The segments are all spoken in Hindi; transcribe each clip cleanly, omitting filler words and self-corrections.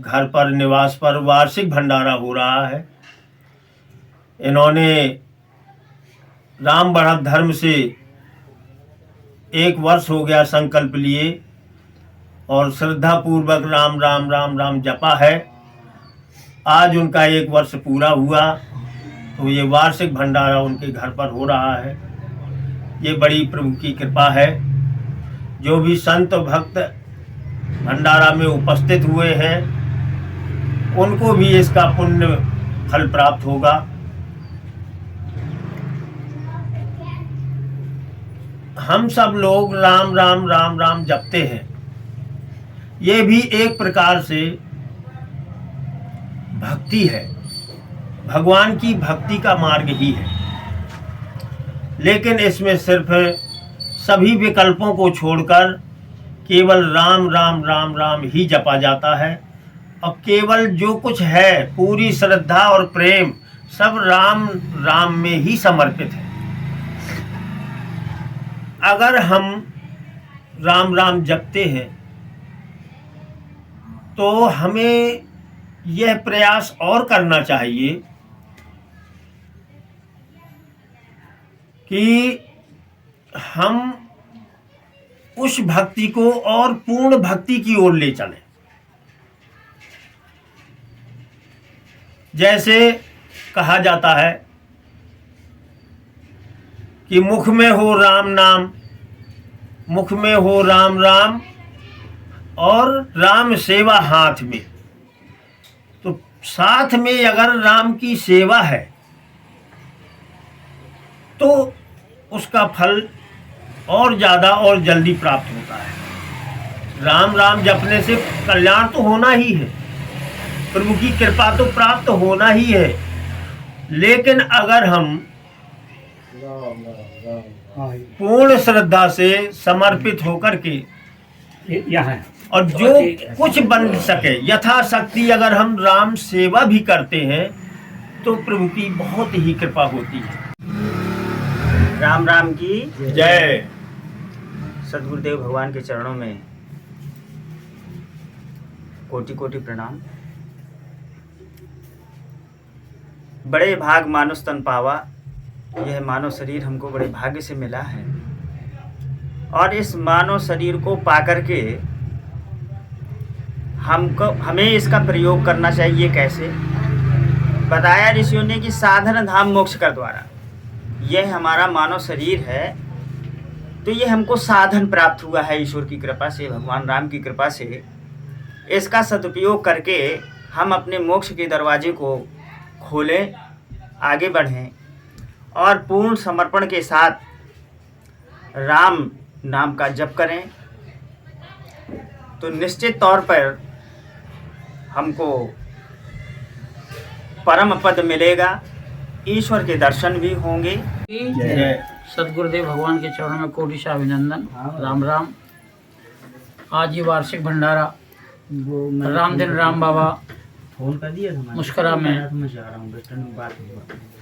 घर पर निवास पर वार्षिक भंडारा हो रहा है। इन्होंने राम बढ़त धर्म से 1 वर्ष हो गया संकल्प लिए और श्रद्धा पूर्वक राम राम राम राम जपा है। आज उनका 1 वर्ष पूरा हुआ, तो ये वार्षिक भंडारा उनके घर पर हो रहा है। ये बड़ी प्रभु की कृपा है। जो भी संत भक्त भंडारा में उपस्थित हुए हैं उनको भी इसका पुण्य फल प्राप्त होगा। हम सब लोग राम राम राम राम जपते हैं। ये भी एक प्रकार से भक्ति है, भगवान की भक्ति का मार्ग ही है। लेकिन इसमें सिर्फ सभी विकल्पों को छोड़कर केवल राम राम राम राम ही जपा जाता है और केवल जो कुछ है पूरी श्रद्धा और प्रेम सब राम राम में ही समर्पित है। अगर हम राम राम जपते हैं तो हमें यह प्रयास और करना चाहिए कि हम उस भक्ति को और पूर्ण भक्ति की ओर ले चलें। जैसे कहा जाता है कि मुख में हो राम नाम, मुख में हो राम राम और राम सेवा हाथ में। तो साथ में अगर राम की सेवा है तो उसका फल और ज़्यादा और जल्दी प्राप्त होता है। राम राम जपने से कल्याण तो होना ही है, प्रभु की कृपा तो प्राप्त होना ही है। लेकिन अगर हम पूर्ण श्रद्धा से समर्पित होकर के यहाँ और जो कुछ बन सके यथाशक्ति अगर हम राम सेवा भी करते हैं तो प्रभु की बहुत ही कृपा होती है। राम राम की जय। सद्गुरुदेव भगवान के चरणों में कोटि कोटि प्रणाम। बड़े भाग मानुष तन पावा, यह मानव शरीर हमको बड़े भाग्य से मिला है और इस मानव शरीर को पाकर के हमें इसका प्रयोग करना चाहिए। कैसे बताया ऋषियों ने कि साधन धाम मोक्ष कर द्वारा। यह हमारा मानव शरीर है तो ये हमको साधन प्राप्त हुआ है ईश्वर की कृपा से, भगवान राम की कृपा से। इसका सदुपयोग करके हम अपने मोक्ष के दरवाजे को खोलें, आगे बढ़ें और पूर्ण समर्पण के साथ राम नाम का जप करें तो निश्चित तौर पर हमको परम पद मिलेगा, ईश्वर के दर्शन भी होंगे। जय। सदगुरुदेव भगवान के चरणों में कोटि अभिनंदन। राम राम। आज ये वार्षिक भंडारा राम दिन राम बाबा फोन कर दिया मुस्करा में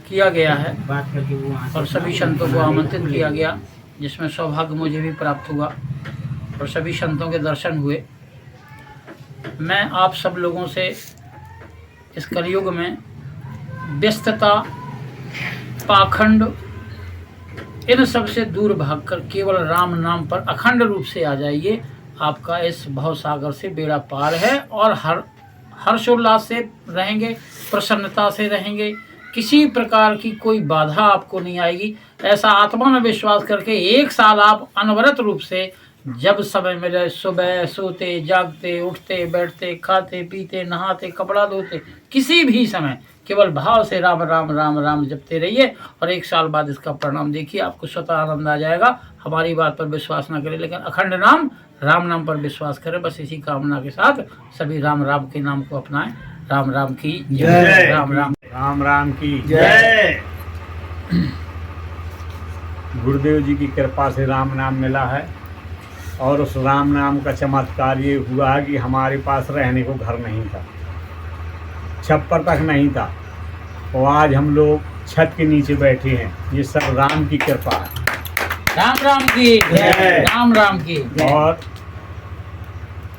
किया गया है और सभी संतों को आमंत्रित किया गया, जिसमें सौभाग्य मुझे भी प्राप्त हुआ और सभी संतों के दर्शन हुए। मैं आप सब लोगों से इस कलयुग में व्यस्तता, पाखंड, इन सब से दूर भागकर केवल राम नाम पर अखंड रूप से आ जाइए। आपका इस भव सागर से बेड़ा पार है और हर्षोल्लास से रहेंगे, प्रसन्नता से रहेंगे। किसी प्रकार की कोई बाधा आपको नहीं आएगी। ऐसा आत्मा में विश्वास करके 1 साल आप अनवरत रूप से जब समय मिले सुबह सोते जागते उठते बैठते खाते पीते नहाते कपड़ा धोते किसी भी समय केवल भाव से राम राम राम राम जपते रहिए और 1 साल बाद इसका परिणाम देखिए, आपको स्वतः आनंद आ जाएगा। हमारी बात पर विश्वास ना करें लेकिन अखंड नाम राम नाम पर विश्वास करें। बस इसी कामना के साथ सभी राम राम के नाम को अपनाएं। राम राम की जय। राम राम। राम राम की जय। गुरुदेव जी की कृपा से राम नाम मिला है और उस राम नाम का चमत्कार ये हुआ है कि हमारे पास रहने को घर नहीं था, छप्पर तक नहीं था और आज हम लोग छत के नीचे बैठे हैं। ये सब राम की कृपा है। राम राम की जय। राम राम की और